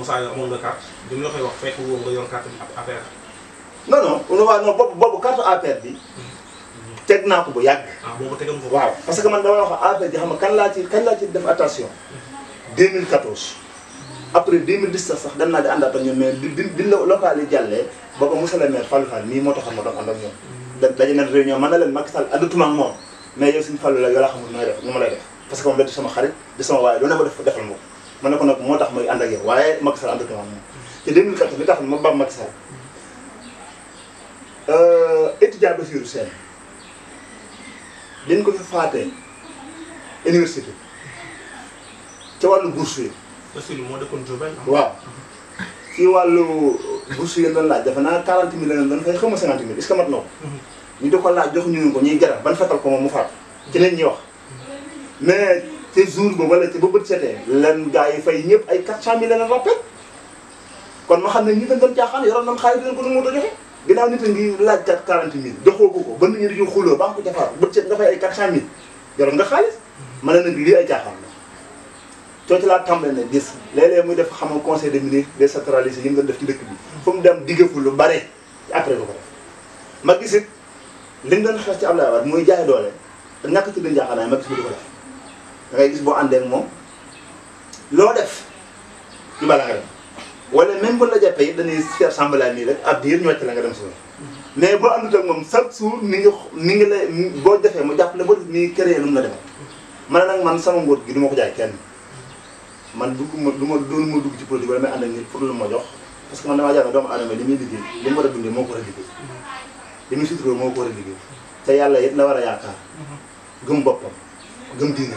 Moussa amoon nga carte bi mu la koy wax fekk woo nga yor carte bi APR. non non boobu carte APR bi teg naa ko bu yàgg. ah boobu tegal nga ko. waaw parce que man damay wax APR ji xam nga kañ laa ci def attention 2014 après 2017 sax dem naa di àndaat ak ñoom mais bi local yi jàllee booba monsieur le maire Fallou Fall mii moo taxoon ma doon ànd ak ñoom. dañu ne réunion man na leen Macky Sall àndatuma ak moom mais yow suñu Fallou la yoo la xamul nooy def nu ma lay def parce que moom da di sama xarit di sama waaye lu ne ma defal ma ko ma ne ko nag moo tax may ànd ak yow waaye Macky Sall àndatuma ak moom te 2014 li tax ma ba Macky Sall étudiant Bassirou Sène dañ ko fi faatee université ca wàllu bourse yi. Bassirou moo dëkkoon Diourbel. waaw ci wàllu bourse yi doon laaj dafa naa 40 000 la doon fay xaw ma 50 000 est-ce que mat na ko. ñu di ko laaj joxuñu ko ñuy garab ban fekkal ko moom mu faatu. ci lañ ñuy wax mais te jour ba wala ci ba bët setee lan gars yi fay ñëpp ay 400 000 la leen rappel kon ma xam ne ñi dañ doon caaxaan yoroon nañ xaalis leen ko nu mu doon joxe. ginnaaw nit a ngi laaj kat 40 000 joxoo ko ba nit ñi dañuy xuloo ba nga ko jafaar bët set nga fay ay 400 000 yoroon nga xaalis ma ne nag lii ay caaxaan la. cooci laa tàmbale ne gis léeg-léeg muy def xam nga conseil des ministres décentralisé yi nga def ci dëkk bi fu mu dem diggafu lu bare après du ko def ma gis it liñ doon xeex ci Abdoulaye Wade muy jaay doole te ñàkk ci dañ jaaxaanaay ma gis mu di ko def da ngay gis boo àndee ak moom loo def ñu bala nga dem wala même bu la jàppee it dañuy faire semblant nii rek ab diir ñocc la nga dem si mais boo àndut ak moom chaque jour ni ngi lay boo defee mu jàppale ba ni créé lu mu la defal man nag man sama nguur gi du ma ko jaay kenn man doon ma dugg ci produit wala may ànd ak nit pour lu ma jox parce que man damaa jàng doomu aadama li muy liggéey li mu war a dundee moo ko war a liggéey li muy suturoo moo ko war a liggéey te yàlla it la war a yaakaar gëm boppam gëm diine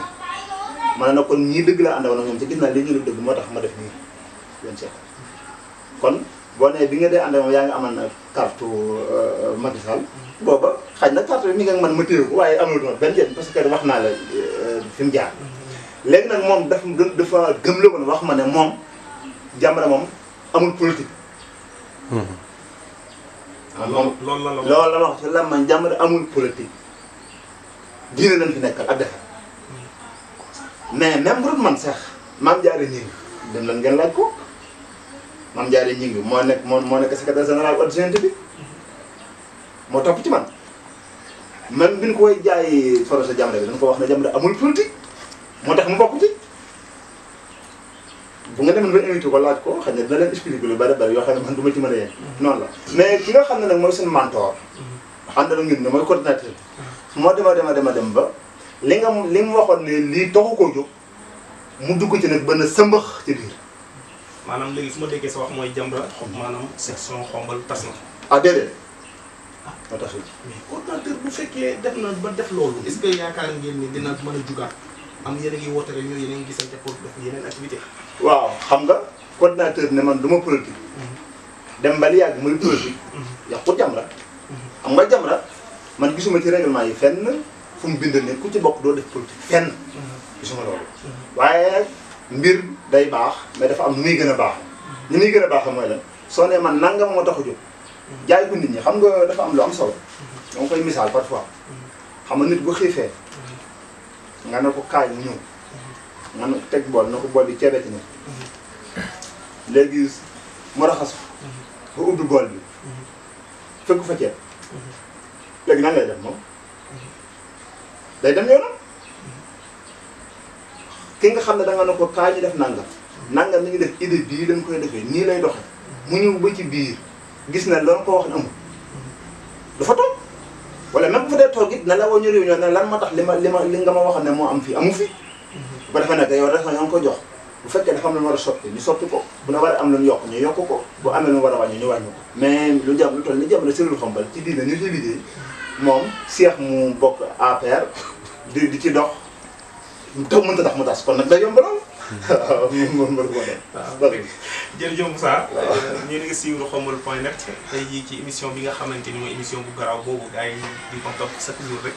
ma ne nag kon ñii dëgg la àndawoon ak ñoom te gis naa li ñu la dëgg moo tax ma def nii leen seet kon boo nee bi nga dee ànd ak moom yaa ngi amal na carte Macky Sall booba xaj na carte bi mi nga man ma téye ko waaye amatuma benn njëriñ parce que wax naa la fi mu jaar léegi nag moom dafa gëm la woon wax ma ne moom Jamra moom amul politique. loolu la ma wax ci lan man Jamra amul politique diine lañ fi nekkal ak defar mais même bu dul man sax Mame Diarra Gningue dem lan ngeen laaj ko Mame Diarra Gningue moo nekk secrétaire général adjoint bi moo topp ci man même bi ñu koy jaay projet Jamra bi dañ ko wax ne Jamra amul politique. moo tax mu bokk ci bu nga demoon ba invité ko laaj ko xam ne dina leen expliquer lu bari bari yoo xam ne man du ma ci mën a yegg noonu la mais ki nga xam ne nag mooy seen mentor ànd na ñun ne mooy coordinateur moo dem ba li mu waxoon ne lii taxu koo jóg mu dugg ci nag ba na sëmbax ci biir. maanaam léegi su ma déggee sa wax mooy Jamra maanaam section xombal tas na. ah déedéet moo tax mais coordinateur bu fekkee def na ba def loolu est-ce que yaakaar ngeen ni dina mën a jugaat. am yéen a ngi woote rek ñoo yéen a ngi gisante pour def yeneen activité waaw xam nga coordinateur ne man du ma politique. dem ba li yàgg muy politique. yàqu Jamra. xam nga Jamra man gisuma ci règlement yi fenn fu mu bind ne ku ci bokk doo def politique fenn. gisuma loolu. waaye mbir day baax mais dafa am nu muy gën a baax. ni muy gën a baax mooy lan soo nee man nangam moo tax a jóg. jaay ko nit ñi xam nga dafa am lu am solo. dama koy misaal parfois. xam nga nit bu xiifee. nga ne ko kaay mu ñëw nga ne ko teg bool na ko bool bi ceebe ci ne léegi mu raxasu ba ubbi bool bi fekk fa ceeb léegi nan lay def moom day dem yoonam ki nga xam ne da nga ne ko kaay ñu def nangam ni ñu def idée bii lañ koy defee nii lay doxe mu ñëw ba ci biir gis na loolu ko wax ne amul dafa toog wala même bu fa dee toog it na la woo ñu réunion ne lan moo tax li nga ma waxoon ne moo am fii amu fi. bu ko defee nag yow rek ñoo ngi ko jox bu fekkee dafa am lu mu war a sotti ñu sotti ko bu na war a am lu ñu yokk ñu yokk ko bu amee lu mu war a wàññi ñu wàññi ko. mais lu toll ni Jamra Cellule Xombal ci diine ñu fi liggéey moom Cheikh mu bokk APR di ci dox taw mënta tax mu tas kon nag day yomb lool. waaw moom mooy waaw jërëjëf Moussa ñu ngi suivre xombal.net tey jii ci émission bi nga xamante ni mooy émission bu garaaw boobu gars yi di ko topp chaque jour rek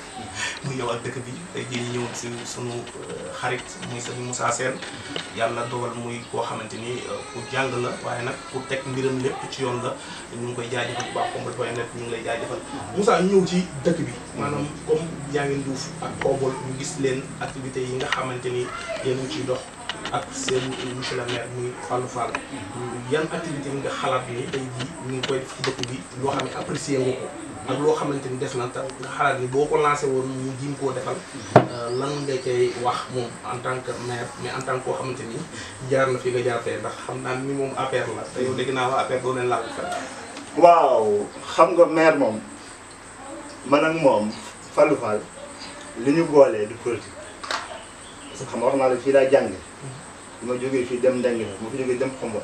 muy yow ak dëkk bi tey jii ñu ñëwoon si sunu xarit muy sëñ Moussa Sène yàlla dogal muy koo xamante ni ku jàng la waaye nag ku teg mbiram lépp ci yoon la ñu ngi koy jaajëfal bu baax xombal.net ñu ngi lay jaajëfal. Moussa ñëw ci dëkk bi maanaam comme yaa ngi Nduuf ak Xombal ñu gis leen activités yi nga xamante ni yéen a ngi ciy dox. ak seen monsieur le maire muy Fallou Fall yan activité nga xalaat ni tey jii ñu ngi koy def ci dëkk bi loo xam ne apprécié nga ko ak loo xamante ni des na te nga xalaat ni boo ko lancé woon ñu jiim koo defal lan nga cay wax moom en tant que maire mais en tant que koo xamante ni jaar na fi nga jaar fee ndax xam naa ni moom APR la te yow dégg naa waa APR doo leen laal fenn. waaw xam nga maire moom man ak moom Fallou Fall li ñu boolee du politique parce que xam nga wax naa la fii laa jànge bi ma jógee fii dem Ndengue ma fi jógee dem Xombal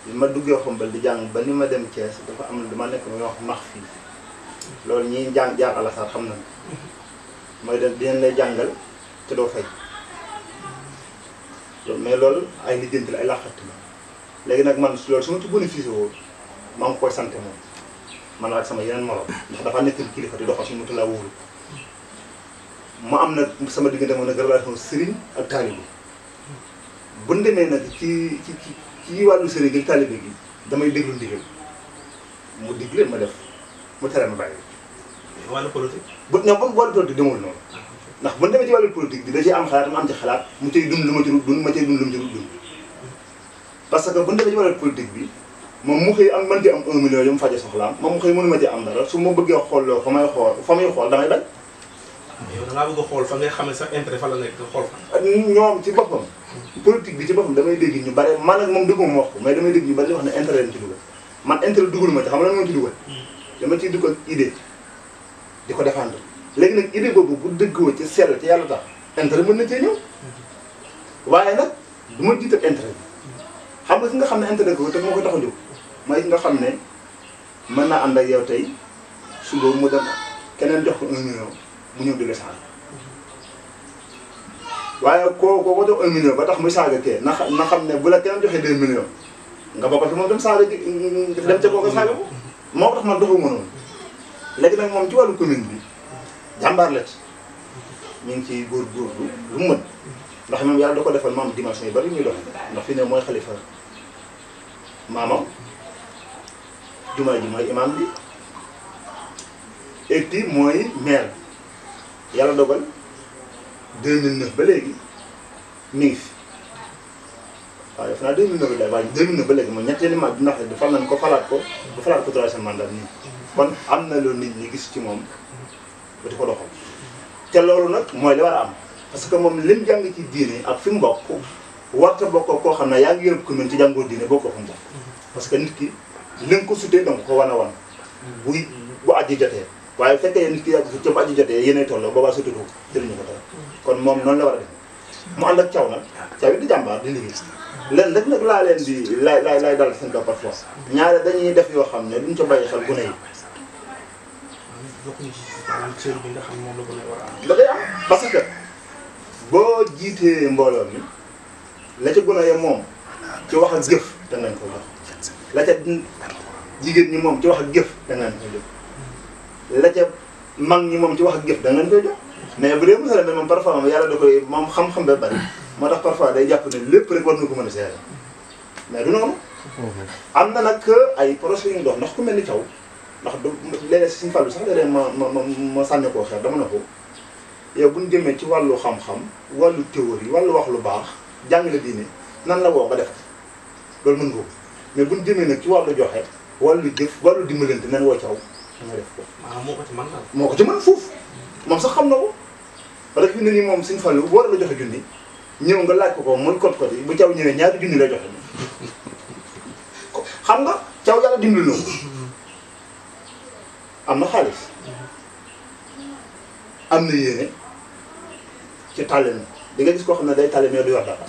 bi ma duggee Xombal di jàng ba ni ma dem Thiès dafa am dama nekk muy wax max fii loolu ñi jàng Alassar xam nañu mooy dem dinañ lay jàngal te doo fay mais loolu ay lijjanti la ay laqati la léegi nag man loolu su ma ci bénéficié woo maa ngi koy sant moom man ak sama yeneen morom ndax dafa nekk kilifa di doxal suñu laa wóolu ma am nag sama diggante moom nag relation sëriñ ak taalibe bu ñu demee nag ci wàllu sëriñ gi taalibe gi damay déglu ndigal mu digle ma def mu tere ma bàyyi. wàllu politique. ñoom wàllu politique demul noonu ndax bu ñu demee ci wàllu politique bi da ciy am xalaat ma am ci xalaat mu cay dund lu ma ci dund ma cay dund lu mu ci dund parce que bu ñu demee ci wàllu politique bi. moom mu xëy am man ci am 1 million yu mu faje soxlaam moom mu xëy mënu ma ci am dara su ma bëggee xool fa muy xool damay bañ. yow da ngaa bëgg a xool fa nga xam ne sax intérêt fa la nekk xool fa. ñoom ci boppam. politique bi ci boppam damay dégg ñu bare man ak moom dëgg moom wax ko mais damay dégg ñu bari di wax ne intérêt lañ ci dugal man intérêt dugalu ma ci xam nga lan moo ci dugal. dama ciy dugal idée di ko défendre léegi nag idée boobu bu dëggoo ci sell ci yàlla tax intérêt mën na cee ñëw waaye nag du ma jiital intérêt bi xam nga ki nga xam ne intérêt ko te moo ko tax a jóg mooy nga xam ne mën naa ànd ak yow tey suba mu dem keneen jox ko 1 million mu ñëw di la saaga waaye koo ko jox 1 million ba tax muy saaga kee na xam ne bu la keneen joxee 2 millions nga bokk fi moom dem saaga dem ca kooku saaga ko moo tax man doxuma noonu léegi nag moom ci wàllu commune bi jàmbaar la ci ñu ngi ciy góorgóorlu lu mu mën ndax moom yàlla da ko defal maam dimension yu bari ñuy dox ndax fi ne mooy xalifa maamam jumaa ji mooy imam bi et puis mooy maire yàlla dogal 2009 ba léegi mi ngi fi waaye defe naa 2009 la waaye 2009 ba léegi mooy ñetteeli mag bi ndax defal nañ ko falaat ko ba falaat ko 3e mandat nii kon am na loolu nit ñi gis ci moom ba di ko doxal te loolu nag mooy li war a am parce que moom lim jàng ci diine ak fi mu bokk warta bokk koo xam ne yaa ngi yërëb commune ci jàngoo diine boo ko fa mu bokk parce que nit ki li nga ko sutee donc ko wan a wan bu aji jotee waaye bu fekkee nit ki yàgg fi ca bu aji jotee yéenay tolloo boobaa sutudu jëriñu ko dara kon moom noonu la war a def mu ànd ak caw nag caw it di jàmbaar di liggéey leen rek nag laa leen di lay dal seen kaw parfois ñaare dañuy def yoo xam ne duñ ca bàyyi xel gune yi bokkuñu ci maanaam cër bi nga xam ne moom la gën a war a am. da day am parce que boo jiitee mbooloo mi la ca gën a yem moom ci wax ak jëf danañ ko jox la ca jigéen ñi moom ci wax ak jëf danañ ko jox la ca mag ñi moom ci wax ak jëf danañ koy jox mais bu dee mosala ne moom parfois moom yàlla da koy moom xam-xam ba bari moo tax parfois day jàpp ne lépp rek war na ko mën a seere mais du noonu. am na nag ay projets yu ñu dox ndax ku mel ni Thiaw ndax du léeg-léeg Sëñ Fallu sax léeg-léeg ma sànni koo xeer dama ne ko yow bu ñu jëmee ci wàllu xam-xam wàllu théorie wàllu wax lu baax jàngale diine nan la woo nga def loolu mën nga ko mais bu ñu jëmee nag ci wàllu joxe wàllu jëf wàllu dimbalante nan woo Thiaw nga def ko. maanaam moo ko ci mën daal. moo ko ci mën fuuf moom sax xam na ko parce que fi mu ne nii moom Sëñ Fallu bu war a la joxe junni ñëw nga laaj ko muy kot yi bu Thiaw ñëwee ñaari junni lay joxe xam nga Thiaw yàlla dimbali na ko am na xaalis am na yéene ci tàlle na di nga gis koo xam ne day tàlle mais du yor dara